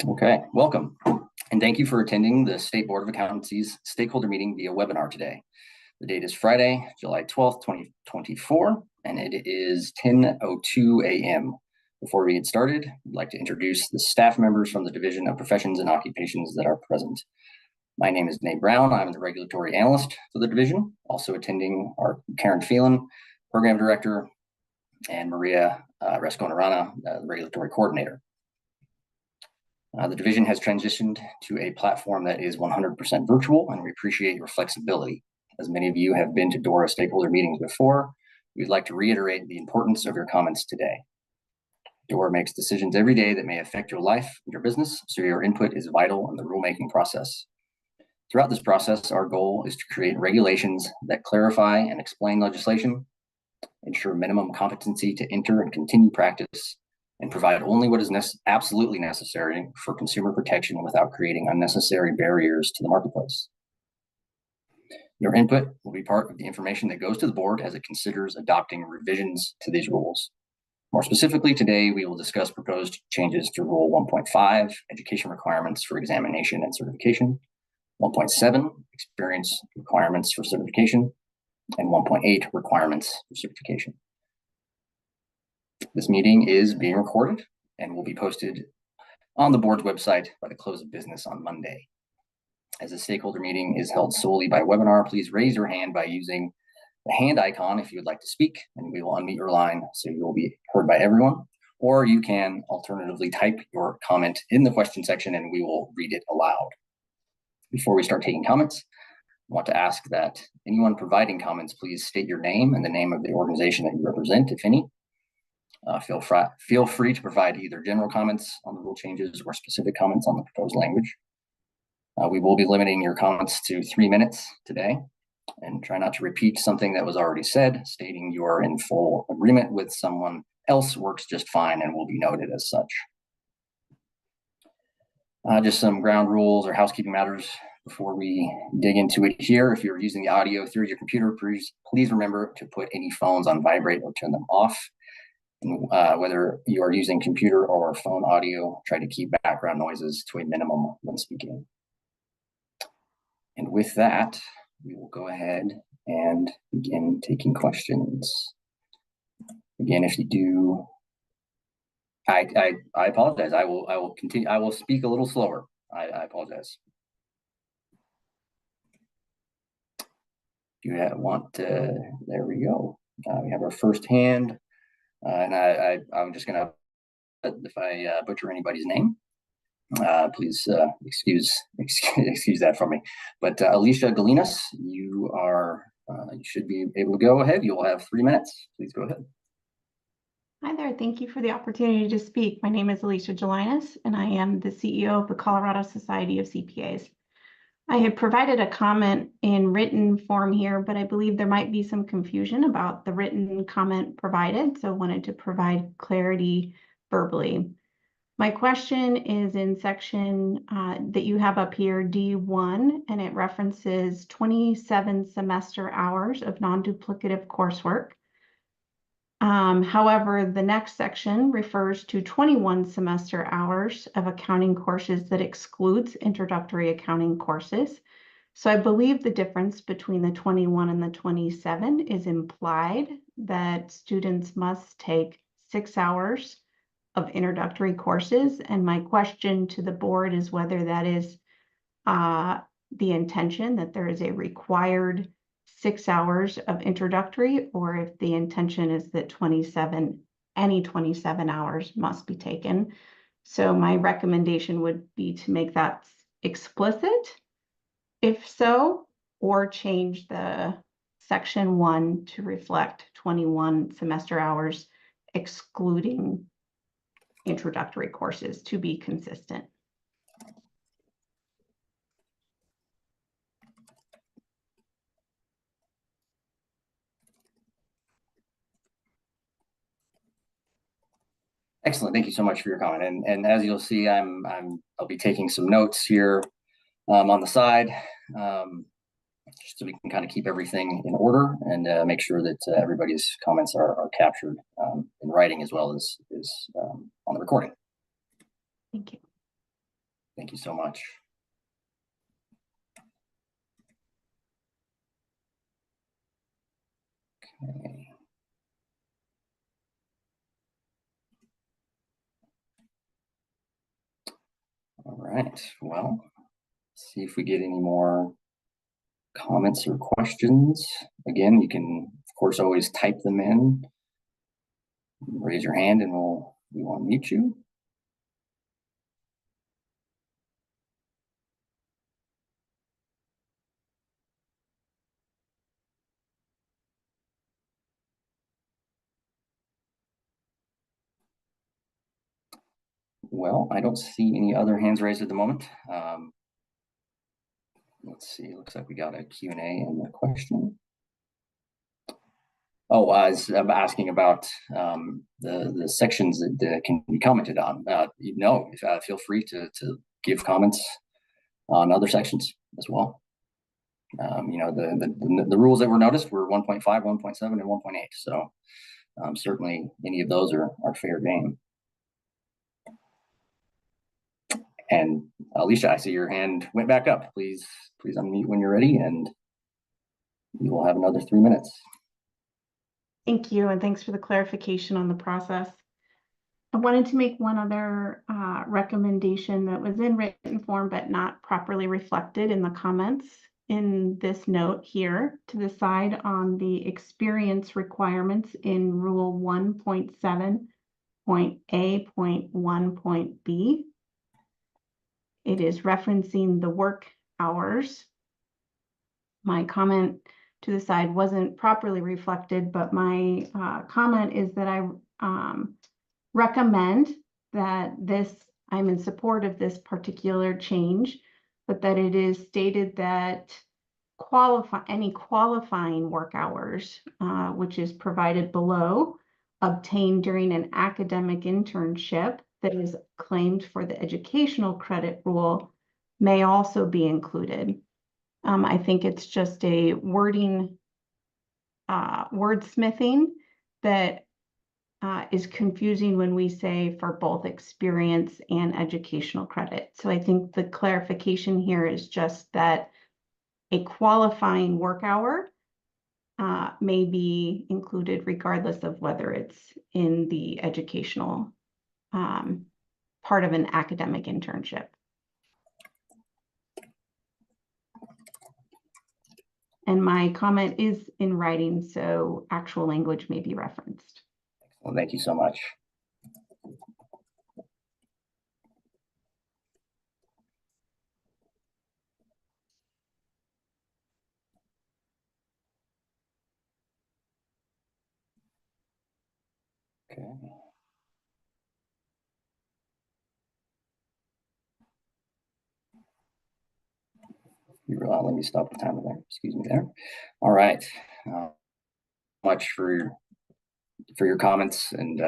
Okay, welcome. And thank you for attending the State Board of Accountancy's stakeholder meeting via webinar today. The date is Friday, July 12th, 2024, and it is 10:02 a.m. Before we get started, I'd like to introduce the staff members from the Division of Professions and Occupations that are present. My name is Nate Brown. I'm the regulatory analyst for the division. Also attending are Karen Phelan, program director, and Maria Rasconarana, the regulatory coordinator. The division has transitioned to a platform that is 100% virtual, and we appreciate your flexibility. As many of you have been to DORA stakeholder meetings before, we'd like to reiterate the importance of your comments today. DORA makes decisions every day that may affect your life and your business, so your input is vital in the rulemaking process. Throughout this process, our goal is to create regulations that clarify and explain legislation, ensure minimum competency to enter and continue practice, and provide only what is absolutely necessary for consumer protection without creating unnecessary barriers to the marketplace. Your input will be part of the information that goes to the board as it considers adopting revisions to these rules. More specifically, today we will discuss proposed changes to Rule 1.5, education requirements for examination and certification, 1.7, experience requirements for certification, and 1.8, requirements for certification. This meeting is being recorded and will be posted on the board's website by the close of business on Monday. As the stakeholder meeting is held solely by webinar, please raise your hand by using the hand icon if you would like to speak, and we will unmute your line so you will be heard by everyone. Or you can alternatively type your comment in the question section and we will read it aloud. Before we start taking comments, I want to ask that anyone providing comments, please state your name and the name of the organization that you represent, if any. Feel free to provide either general comments on the rule changes or specific comments on the proposed language. We will be limiting your comments to 3 minutes today, and try not to repeat something that was already said. Stating you are in full agreement with someone else works just fine and will be noted as such. Just some ground rules or housekeeping matters before we dig into it here. If you're using the audio through your computer, please remember to put any phones on vibrate or turn them off. And whether you are using computer or phone audio, try to keep background noises to a minimum when speaking. And with that, we will go ahead and begin taking questions. Again, if you do, I apologize. I will continue. I will speak a little slower. I apologize. You want to? There we go. We have our first hand, and I'm just gonna, if I butcher anybody's name, please excuse that from me. But Alicia Galinas, you should be able to go ahead. You'll have 3 minutes. Please go ahead. Hi there. Thank you for the opportunity to speak. My name is Alicia Galinas, and I am the CEO of the Colorado Society of CPAs. I had provided a comment in written form here, but I believe there might be some confusion about the written comment provided, so I wanted to provide clarity verbally. My question is in section that you have up here, D1, and it references 27 semester hours of non-duplicative coursework. However, the next section refers to 21 semester hours of accounting courses that excludes introductory accounting courses. So I believe the difference between the 21 and the 27 is implied that students must take 6 hours of introductory courses. And my question to the board is whether that is the intention, that there is a required 6 hours of introductory, or if the intention is that any 27 hours must be taken. So my recommendation would be to make that explicit, if so, or change the section 1 to reflect 21 semester hours excluding introductory courses to be consistent. Excellent. Thank you so much for your comment. And as you'll see, I'll be taking some notes here on the side, just so we can kind of keep everything in order and make sure that everybody's comments are captured in writing as well as on the recording. Thank you. Thank you so much. Okay. All right, well, let's see if we get any more comments or questions. Again, you can, of course, always type them in. Raise your hand and we will unmute you. Well, I don't see any other hands raised at the moment. Let's see, looks like we got a Q&A and a question. Oh, I'm asking about the sections that can be commented on. No, feel free to give comments on other sections as well. You know, the rules that were noticed were 1.5, 1.7, and 1.8. So certainly any of those are fair game. And Alicia, I see your hand went back up. Please unmute when you're ready, and you will have another 3 minutes. Thank you, and thanks for the clarification on the process. I wanted to make one other recommendation that was in written form but not properly reflected in the comments in this note here, to decide on the experience requirements in Rule 1.7.A.1.B. It is referencing the work hours. My comment to the side wasn't properly reflected, but my comment is that I recommend that I'm in support of this particular change, but that it is stated that any qualifying work hours, which is provided below, obtained during an academic internship that is claimed for the educational credit rule, may also be included. I think it's just a wordsmithing that is confusing when we say for both experience and educational credit. So I think the clarification here is just that a qualifying work hour may be included regardless of whether it's in the educational part of an academic internship. And my comment is in writing, so actual language may be referenced. Well, thank you so much. Okay. Let me stop the timer there. Excuse me there. All right. Much for your comments, and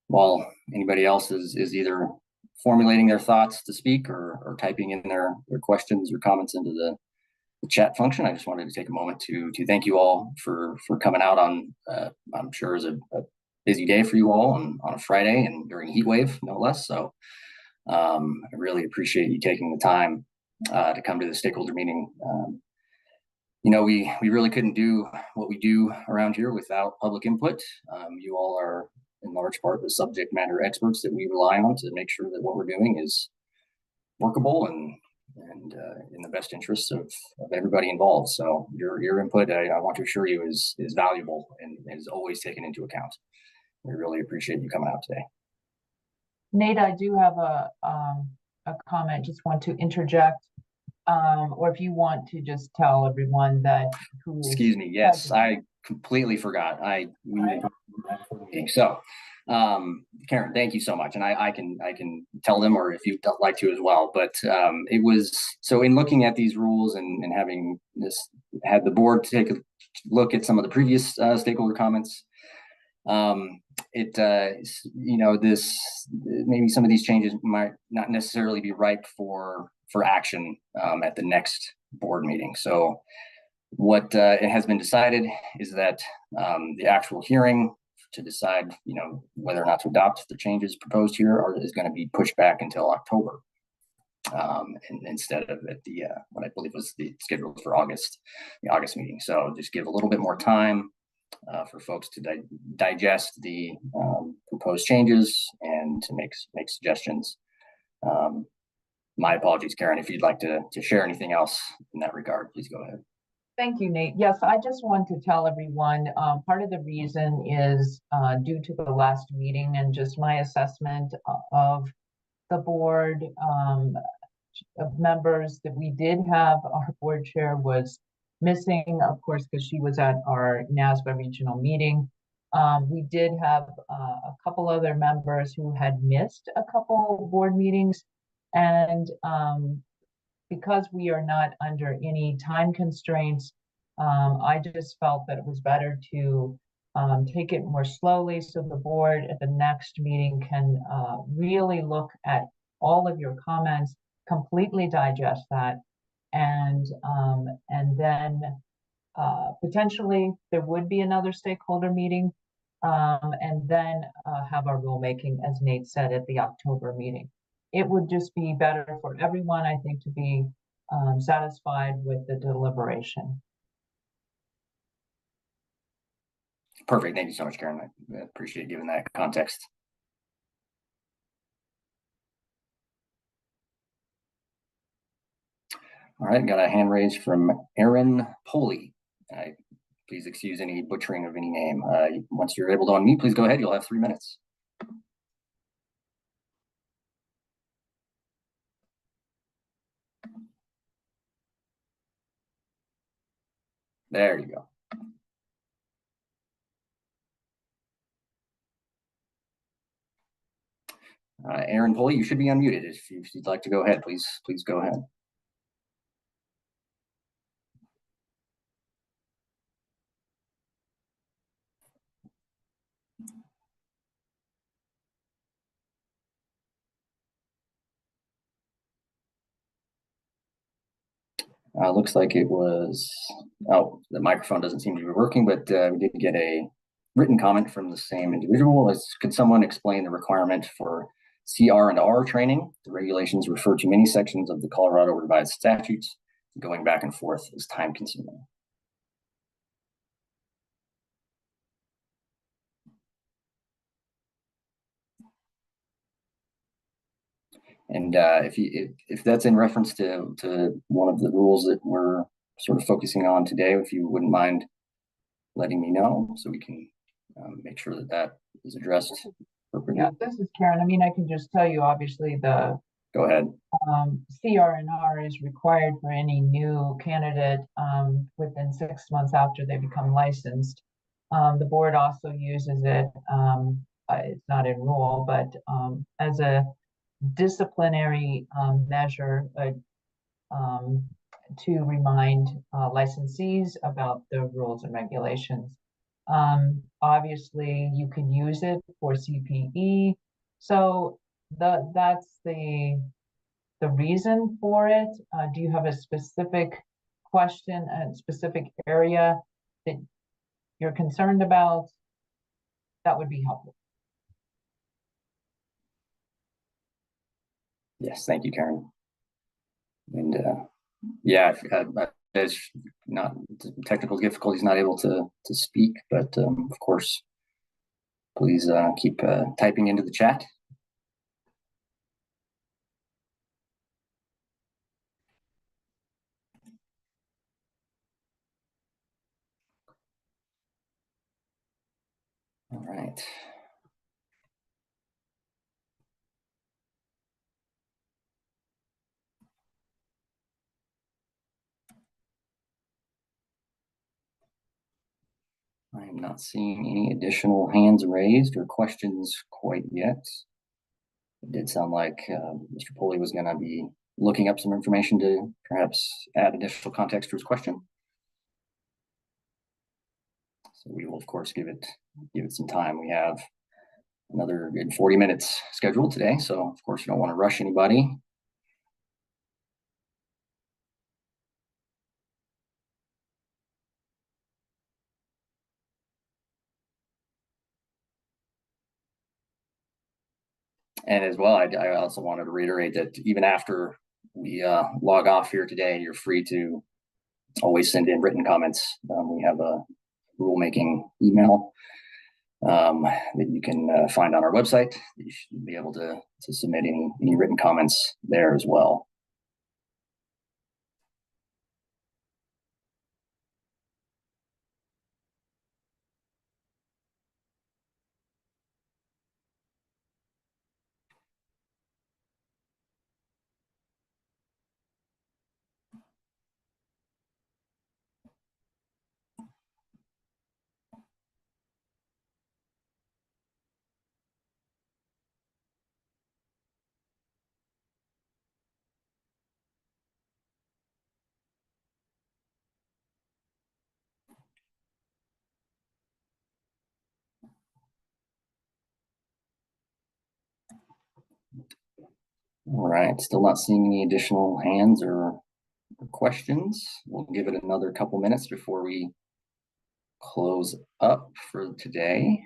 while anybody else is either formulating their thoughts to speak or typing in their questions or comments into the chat function, I just wanted to take a moment to thank you all for coming out on I'm sure is a busy day for you all on a Friday and during a heat wave, no less. So I really appreciate you taking the time to come to the stakeholder meeting. You know, we really couldn't do what we do around here without public input. You all are in large part the subject matter experts that we rely on to make sure that what we're doing is workable and in the best interests of everybody involved. So your input, I want to assure you, is valuable and is always taken into account. We really appreciate you coming out today. Nate, I do have a comment. Just want to interject, or if you want to just tell everyone that. Excuse me. Yes, I completely forgot. So, Karen, thank you so much, and I can tell them, or if you'd like to as well. But it was so in looking at these rules and having had the board take a look at some of the previous stakeholder comments. You know, maybe some of these changes might not necessarily be ripe for action at the next board meeting. So what it has been decided is that the actual hearing to decide, you know, whether or not to adopt the changes proposed here is going to be pushed back until October. and instead of at the what I believe was the scheduled for the August meeting. So just give a little bit more time for folks to digest the proposed changes and to make suggestions. My apologies, Karen. If you'd like to share anything else in that regard, please go ahead. Thank you, Nate. Yes, I just want to tell everyone, part of the reason is due to the last meeting and just my assessment of the board of members that we did have. Our board chair was missing, of course, because she was at our NASBA regional meeting. We did have a couple other members who had missed a couple board meetings, and because we are not under any time constraints, I just felt that it was better to take it more slowly so the board at the next meeting can really look at all of your comments, completely digest that, and then potentially there would be another stakeholder meeting, and then have our rulemaking, as Nate said, at the October meeting. It would just be better for everyone, I think, to be satisfied with the deliberation. Perfect. Thank you so much, Karen. I appreciate giving that context. All right, got a hand raised from Aaron Poley. Please excuse any butchering of any name. Once you're able to unmute, please go ahead. You'll have 3 minutes. There you go. Aaron Poley, you should be unmuted. If you'd like to go ahead, please go ahead. Looks like it was, oh, the microphone doesn't seem to be working, but we did get a written comment from the same individual. Could someone explain the requirement for CR&R training? The regulations refer to many sections of the Colorado revised statutes. Going back and forth is time consuming. And if that's in reference to one of the rules that we're sort of focusing on today, if you wouldn't mind letting me know so we can make sure that that is addressed appropriately. Yeah, this is Karen. I mean, I can just tell you, obviously, the Go ahead. CR&R is required for any new candidate within 6 months after they become licensed. The board also uses it, it's not in rule, but as a disciplinary measure to remind licensees about the rules and regulations. Obviously, you can use it for CPE. So that's the reason for it. Do you have a specific question, a specific area that you're concerned about? That would be helpful. Yes, thank you, Karen. And yeah, there's not technical difficulties, not able to speak, but of course, please keep typing into the chat. All right. I am not seeing any additional hands raised or questions quite yet. It did sound like Mr. Poley was going to be looking up some information to perhaps add additional context to his question. So we will, of course, give it some time. We have another good 40 minutes scheduled today, so of course, you don't want to rush anybody. And as well, I also wanted to reiterate that even after we log off here today, you're free to always send in written comments. We have a rulemaking email that you can find on our website. You should be able to submit any written comments there as well. All right, still not seeing any additional hands or questions. We'll give it another couple minutes before we close up for today.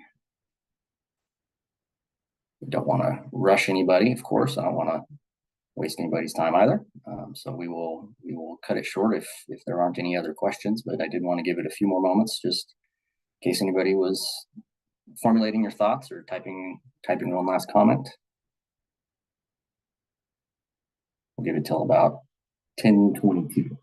We don't want to rush anybody, of course. I don't want to waste anybody's time either. So we will cut it short if there aren't any other questions, but I did want to give it a few more moments just in case anybody was formulating your thoughts or typing one last comment. We'll give it till about 10:22.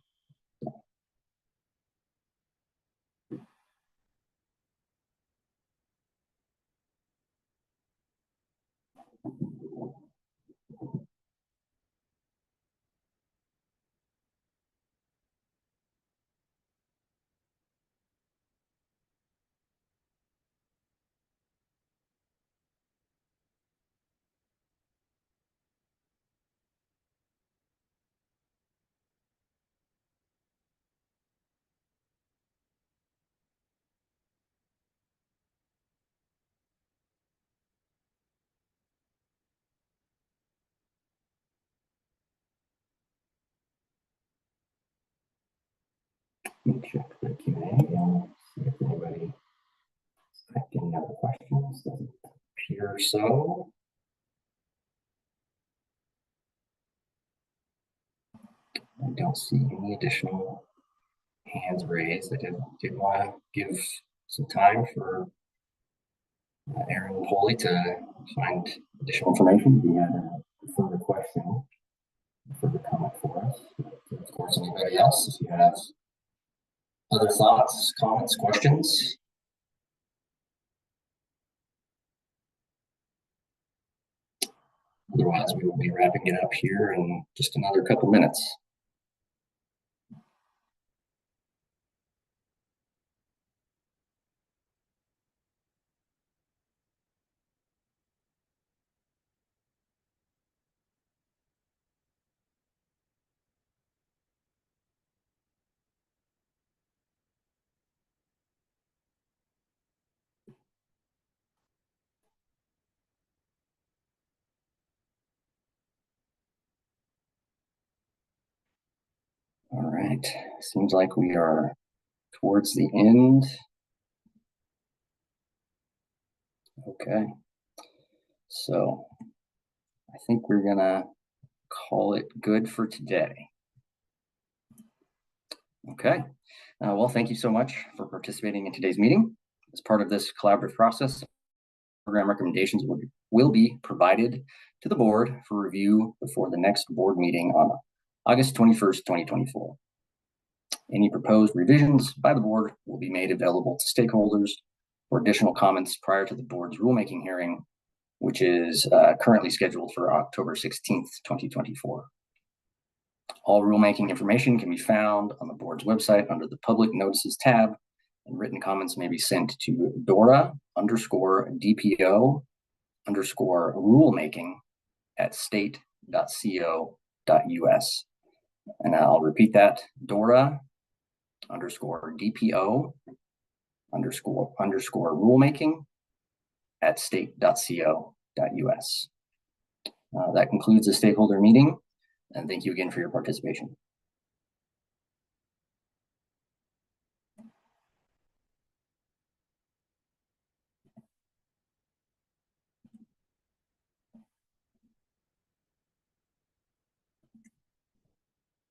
Check the Q&A and see if anybody has any other questions. Doesn't appear so. I don't see any additional hands raised. I did want to give some time for Aaron and Polly to find additional information. If you had a further question, a further comment for us. But of course, anybody else, if you have other thoughts, comments, questions. Otherwise, we will be wrapping it up here in just another couple minutes. All right, seems like we are towards the end. Okay, so I think we're gonna call it good for today. Okay, well, thank you so much for participating in today's meeting. As part of this collaborative process, program recommendations will be provided to the board for review before the next board meeting on August 21st, 2024. Any proposed revisions by the board will be made available to stakeholders for additional comments prior to the board's rulemaking hearing, which is currently scheduled for October 16th, 2024. All rulemaking information can be found on the board's website under the Public Notices tab, and written comments may be sent to Dora_DPO_rulemaking@state.co.us. And I'll repeat that, Dora_DPO_rulemaking@state.co.us. That concludes the stakeholder meeting, and thank you again for your participation.